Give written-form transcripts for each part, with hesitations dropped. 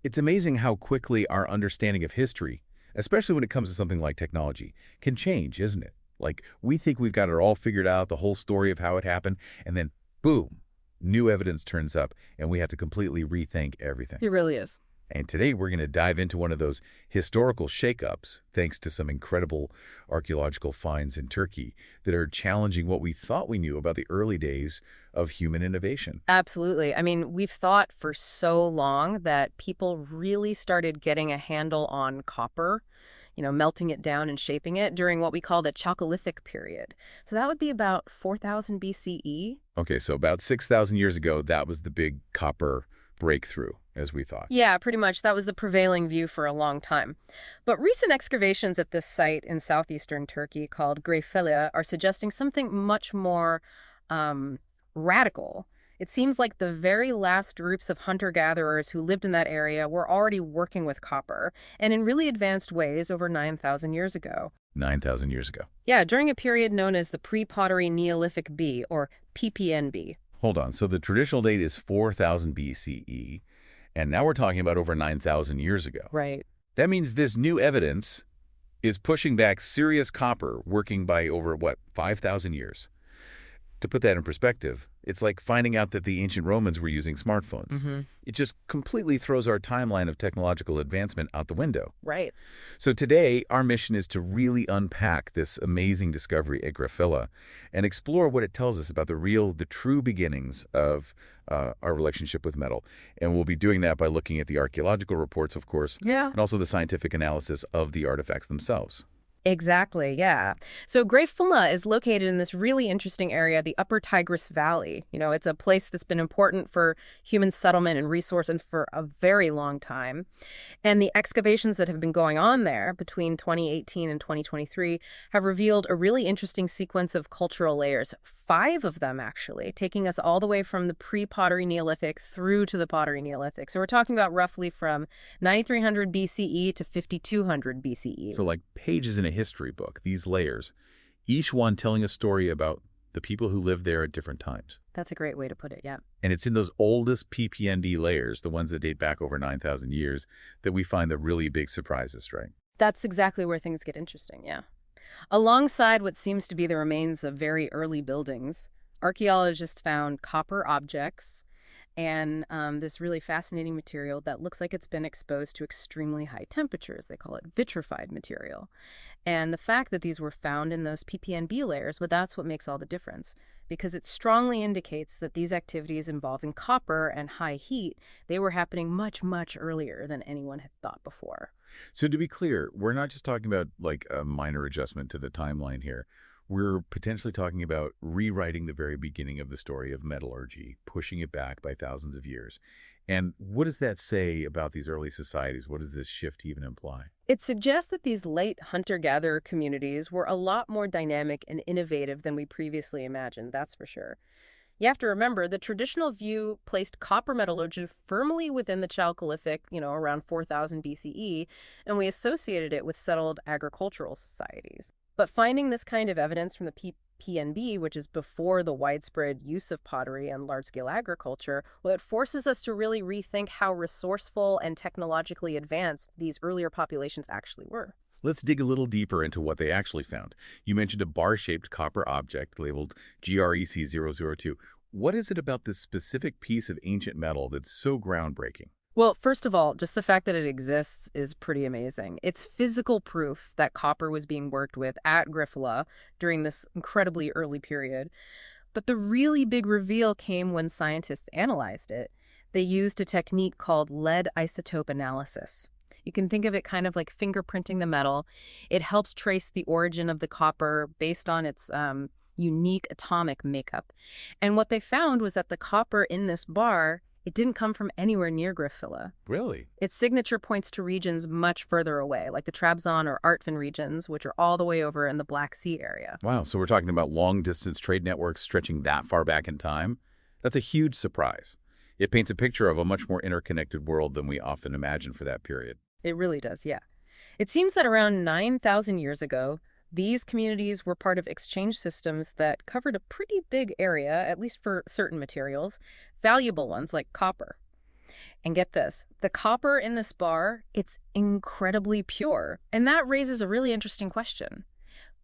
It's amazing how quickly our understanding of history, especially when it comes to something like technology, can change, isn't it? Like, we think we've got it all figured out, the whole story of how it happened, and then, boom, new evidence turns up, and we have to completely rethink everything. It really is. And today we're going to dive into one of those historical shakeups, thanks to some incredible archaeological finds in Turkey that are challenging what we thought we knew about the early days of human innovation. Absolutely. I mean, we've thought for so long that people really started getting a handle on copper, melting it down and shaping it during what we call the Chalcolithic period. So that would be about 4000 BCE. Okay, so about 6,000 years ago, that was the big copper breakthrough, as we thought. Yeah, pretty much. That was the prevailing view for a long time. But recent excavations at this site in southeastern Turkey called Gre Fılla are suggesting something much more radical. It seems like the very last groups of hunter-gatherers who lived in that area were already working with copper, and in really advanced ways over 9,000 years ago. 9,000 years ago. Yeah, during a period known as the Pre-Pottery Neolithic B, or PPNB. Hold on. So the traditional date is 4000 BCE, and now we're talking about over 9,000 years ago. Right. That means this new evidence is pushing back serious copper working by over, 5,000 years. To put that in perspective, it's like finding out that the ancient Romans were using smartphones. It just completely throws our timeline of technological advancement out the window. Right. So today, our mission is to really unpack this amazing discovery at Gre Fılla and explore what it tells us about the true beginnings of our relationship with metal. And we'll be doing that by looking at the archaeological reports, of course, and also the scientific analysis of the artifacts themselves. Exactly, yeah. So Gre Fılla is located in this really interesting area, the upper Tigris Valley. It's a place that's been important for human settlement and resource and for a very long time. And the excavations that have been going on there between 2018 and 2023 have revealed a really interesting sequence of cultural layers. 5 of them, actually, taking us all the way from the pre-pottery Neolithic through to the pottery Neolithic. So we're talking about roughly from 9300 BCE to 5200 BCE. So like pages in a history book, these layers, each one telling a story about the people who lived there at different times. That's a great way to put it, yeah. And it's in those oldest PPND layers, the ones that date back over 9,000 years, that we find the really big surprises, right? That's exactly where things get interesting, yeah. Alongside what seems to be the remains of very early buildings, archaeologists found copper objects and this really fascinating material that looks like it's been exposed to extremely high temperatures. They call it vitrified material. And the fact that these were found in those PPNB layers, well, that's what makes all the difference, because it strongly indicates that these activities involving copper and high heat, they were happening much, much earlier than anyone had thought before. So to be clear, we're not just talking about like a minor adjustment to the timeline here. We're potentially talking about rewriting the very beginning of the story of metallurgy, pushing it back by thousands of years. And what does that say about these early societies? What does this shift even imply? It suggests that these late hunter-gatherer communities were a lot more dynamic and innovative than we previously imagined, that's for sure. You have to remember, the traditional view placed copper metallurgy firmly within the Chalcolithic, around 4000 BCE, and we associated it with settled agricultural societies. But finding this kind of evidence from the PNB, which is before the widespread use of pottery and large-scale agriculture, well, it forces us to really rethink how resourceful and technologically advanced these earlier populations actually were. Let's dig a little deeper into what they actually found. You mentioned a bar-shaped copper object labeled GREC002. What is it about this specific piece of ancient metal that's so groundbreaking? Well, first of all, just the fact that it exists is pretty amazing. It's physical proof that copper was being worked with at Gre Fılla during this incredibly early period. But the really big reveal came when scientists analyzed it. They used a technique called lead isotope analysis. You can think of it kind of like fingerprinting the metal. It helps trace the origin of the copper based on its unique atomic makeup. And what they found was that the copper in this bar, it didn't come from anywhere near Gre Fılla. Really? Its signature points to regions much further away, like the Trabzon or Artvin regions, which are all the way over in the Black Sea area. Wow, so we're talking about long-distance trade networks stretching that far back in time? That's a huge surprise. It paints a picture of a much more interconnected world than we often imagine for that period. It really does, yeah. It seems that around 9,000 years ago, these communities were part of exchange systems that covered a pretty big area, at least for certain materials, valuable ones like copper. And get this, the copper in this bar, it's incredibly pure. And that raises a really interesting question.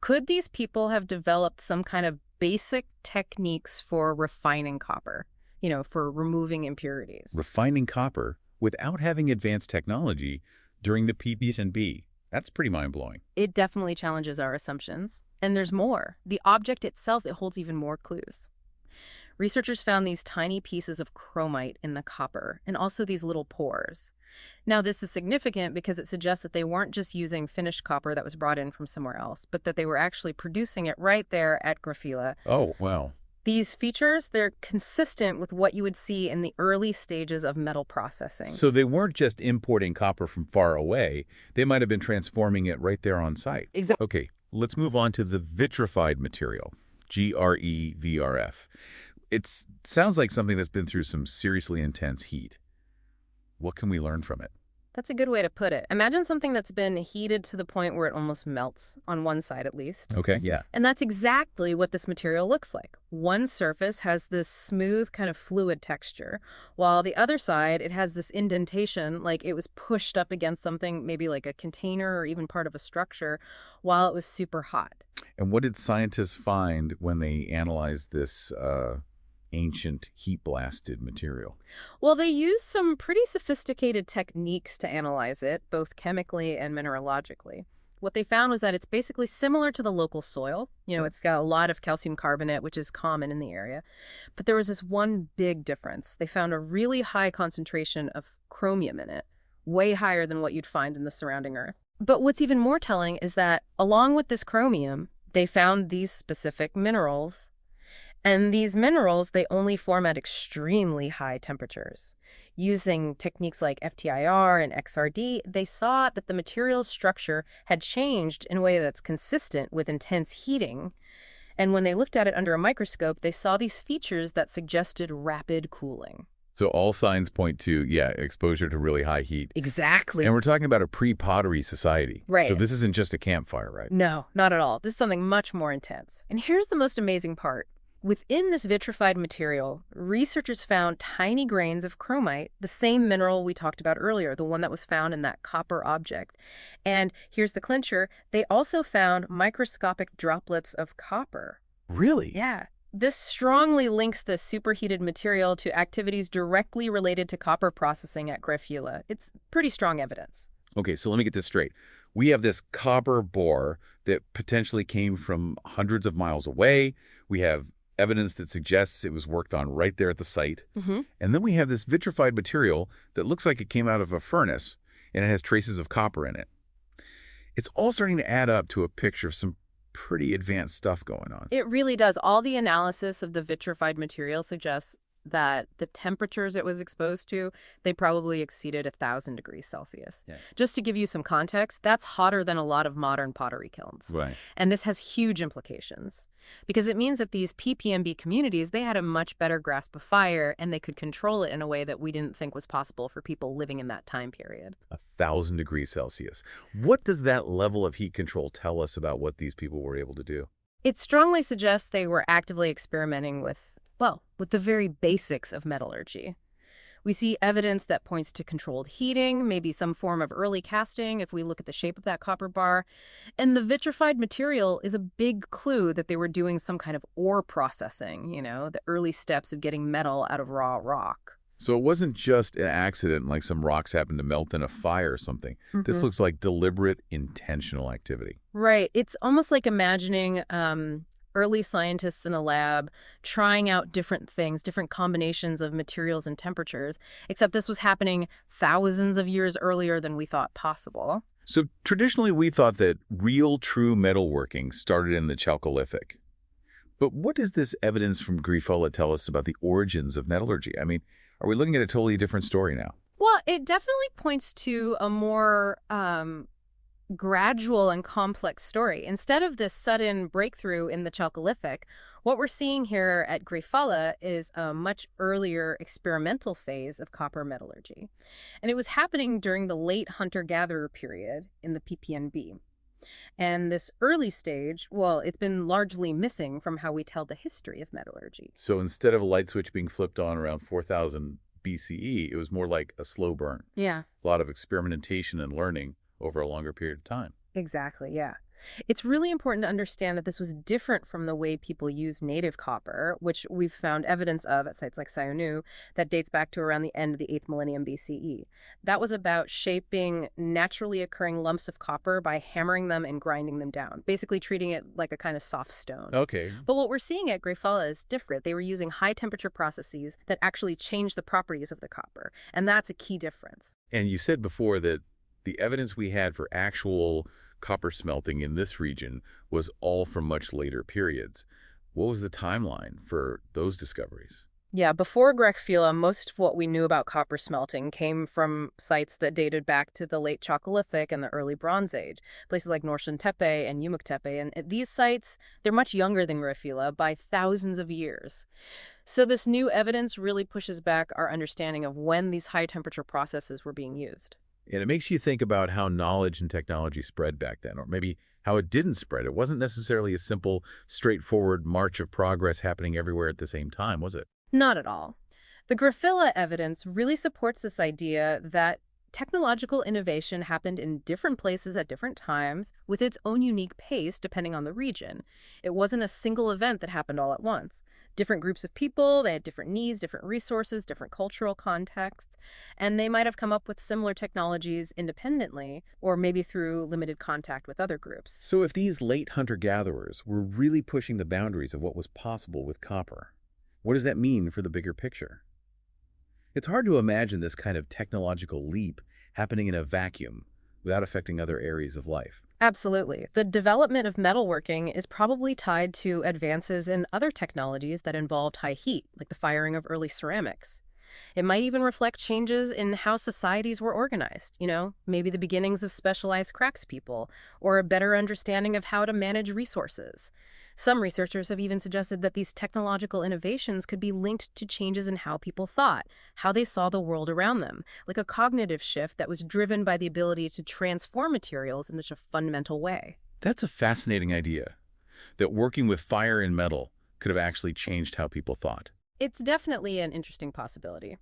Could these people have developed some kind of basic techniques for refining copper, for removing impurities? Refining copper without having advanced technology during the PPS&B. That's pretty mind-blowing. It definitely challenges our assumptions. And there's more. The object itself, it holds even more clues. Researchers found these tiny pieces of chromite in the copper, and also these little pores. Now, this is significant because it suggests that they weren't just using finished copper that was brought in from somewhere else, but that they were actually producing it right there at Gre Fılla. Oh, wow. These features, they're consistent with what you would see in the early stages of metal processing. So they weren't just importing copper from far away. They might have been transforming it right there on site. Exactly. Okay, let's move on to the vitrified material, GREVRF. It sounds like something that's been through some seriously intense heat. What can we learn from it? That's a good way to put it. Imagine something that's been heated to the point where it almost melts, on one side at least. Okay, yeah. And that's exactly what this material looks like. One surface has this smooth kind of fluid texture, while the other side, it has this indentation, like it was pushed up against something, maybe like a container or even part of a structure, while it was super hot. And what did scientists find when they analyzed this ancient heat-blasted material? Well, they used some pretty sophisticated techniques to analyze it, both chemically and mineralogically. What they found was that it's basically similar to the local soil. It's got a lot of calcium carbonate, which is common in the area. But there was this one big difference. They found a really high concentration of chromium in it, way higher than what you'd find in the surrounding earth. But what's even more telling is that along with this chromium, they found these specific minerals. And these minerals, they only form at extremely high temperatures. Using techniques like FTIR and XRD, they saw that the material's structure had changed in a way that's consistent with intense heating. And when they looked at it under a microscope, they saw these features that suggested rapid cooling. So all signs point to, exposure to really high heat. Exactly. And we're talking about a pre-pottery society. Right. So this isn't just a campfire, right? No, not at all. This is something much more intense. And here's the most amazing part. Within this vitrified material, researchers found tiny grains of chromite, the same mineral we talked about earlier, the one that was found in that copper object. And here's the clincher, they also found microscopic droplets of copper. Really? Yeah. This strongly links the superheated material to activities directly related to copper processing at Gre Fılla. It's pretty strong evidence. Okay, so let me get this straight. We have this copper bore that potentially came from hundreds of miles away. We have evidence that suggests it was worked on right there at the site. And then we have this vitrified material that looks like it came out of a furnace, and it has traces of copper in it. It's all starting to add up to a picture of some pretty advanced stuff going on. It really does. All the analysis of the vitrified material suggests that the temperatures it was exposed to, they probably exceeded 1,000 degrees Celsius. Yeah. Just to give you some context, that's hotter than a lot of modern pottery kilns. Right. And this has huge implications because it means that these PPMB communities, they had a much better grasp of fire and they could control it in a way that we didn't think was possible for people living in that time period. 1,000 degrees Celsius. What does that level of heat control tell us about what these people were able to do? It strongly suggests they were actively experimenting with the very basics of metallurgy. We see evidence that points to controlled heating, maybe some form of early casting if we look at the shape of that copper bar. And the vitrified material is a big clue that they were doing some kind of ore processing, the early steps of getting metal out of raw rock. So it wasn't just an accident like some rocks happened to melt in a fire or something. This looks like deliberate, intentional activity. Right. It's almost like imagining early scientists in a lab trying out different things, different combinations of materials and temperatures, except this was happening thousands of years earlier than we thought possible. So traditionally, we thought that real, true metalworking started in the Chalcolithic. But what does this evidence from Gre Fılla tell us about the origins of metallurgy? I mean, are we looking at a totally different story now? Well, it definitely points to a more gradual and complex story. Instead of this sudden breakthrough in the Chalcolithic, what we're seeing here at Gre Fılla is a much earlier experimental phase of copper metallurgy. And it was happening during the late hunter-gatherer period in the PPNB. And this early stage, it's been largely missing from how we tell the history of metallurgy. So instead of a light switch being flipped on around 4000 BCE, it was more like a slow burn. Yeah. A lot of experimentation and learning over a longer period of time. Exactly, yeah. It's really important to understand that this was different from the way people use native copper, which we've found evidence of at sites like Sayonu that dates back to around the end of the 8th millennium BCE. That was about shaping naturally occurring lumps of copper by hammering them and grinding them down, basically treating it like a kind of soft stone. Okay. But what we're seeing at Gre Fılla is different. They were using high temperature processes that actually change the properties of the copper, and that's a key difference. And you said before that the evidence we had for actual copper smelting in this region was all from much later periods. What was the timeline for those discoveries? Yeah, before Gre Fılla, most of what we knew about copper smelting came from sites that dated back to the late Chalcolithic and the early Bronze Age, places like Norshan Tepe and Yumuk Tepe. And at these sites, they're much younger than Gre Fılla by thousands of years. So this new evidence really pushes back our understanding of when these high-temperature processes were being used. And it makes you think about how knowledge and technology spread back then, or maybe how it didn't spread. It wasn't necessarily a simple, straightforward march of progress happening everywhere at the same time, was it? Not at all. The Gre Fılla evidence really supports this idea that technological innovation happened in different places at different times with its own unique pace depending on the region. It wasn't a single event that happened all at once. Different groups of people, they had different needs, different resources, different cultural contexts, and they might have come up with similar technologies independently or maybe through limited contact with other groups. So if these late hunter-gatherers were really pushing the boundaries of what was possible with copper, what does that mean for the bigger picture? It's hard to imagine this kind of technological leap happening in a vacuum without affecting other areas of life. Absolutely. The development of metalworking is probably tied to advances in other technologies that involved high heat, like the firing of early ceramics. It might even reflect changes in how societies were organized, maybe the beginnings of specialized craftspeople, or a better understanding of how to manage resources. Some researchers have even suggested that these technological innovations could be linked to changes in how people thought, how they saw the world around them, like a cognitive shift that was driven by the ability to transform materials in such a fundamental way. That's a fascinating idea, that working with fire and metal could have actually changed how people thought. It's definitely an interesting possibility.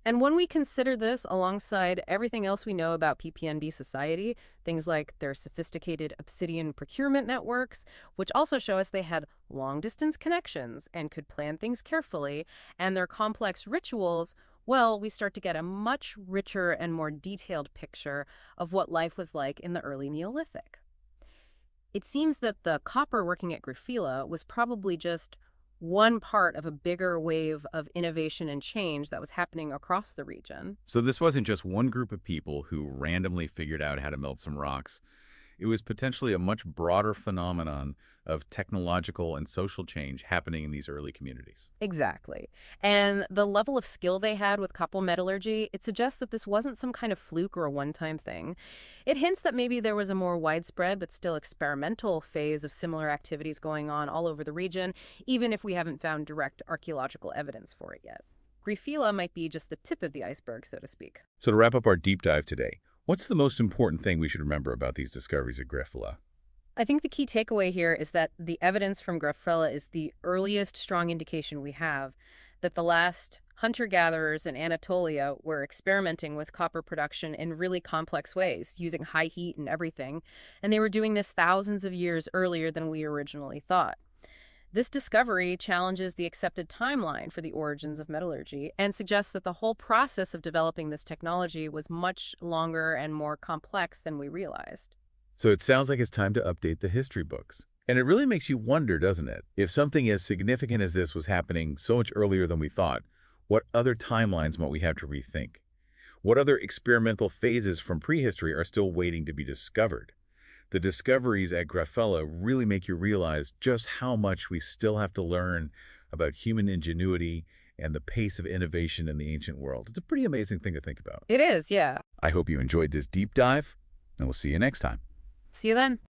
And when we consider this alongside everything else we know about PPNB society, things like their sophisticated obsidian procurement networks, which also show us they had long-distance connections and could plan things carefully, and their complex rituals, well, we start to get a much richer and more detailed picture of what life was like in the early Neolithic. It seems that the copper working at Gre Fılla was probably just one part of a bigger wave of innovation and change that was happening across the region. So this wasn't just one group of people who randomly figured out how to melt some rocks. It was potentially a much broader phenomenon of technological and social change happening in these early communities. Exactly. And the level of skill they had with copper metallurgy, it suggests that this wasn't some kind of fluke or a one-time thing. It hints that maybe there was a more widespread but still experimental phase of similar activities going on all over the region, even if we haven't found direct archaeological evidence for it yet. Gre Fılla might be just the tip of the iceberg, so to speak. So to wrap up our deep dive today, what's the most important thing we should remember about these discoveries at Gre Fılla? I think the key takeaway here is that the evidence from Gre Fılla is the earliest strong indication we have that the last hunter-gatherers in Anatolia were experimenting with copper production in really complex ways, using high heat and everything, and they were doing this thousands of years earlier than we originally thought. This discovery challenges the accepted timeline for the origins of metallurgy and suggests that the whole process of developing this technology was much longer and more complex than we realized. So it sounds like it's time to update the history books. And it really makes you wonder, doesn't it? If something as significant as this was happening so much earlier than we thought, what other timelines might we have to rethink? What other experimental phases from prehistory are still waiting to be discovered? The discoveries at Gre Fılla really make you realize just how much we still have to learn about human ingenuity and the pace of innovation in the ancient world. It's a pretty amazing thing to think about. It is, yeah. I hope you enjoyed this deep dive, and we'll see you next time. See you then.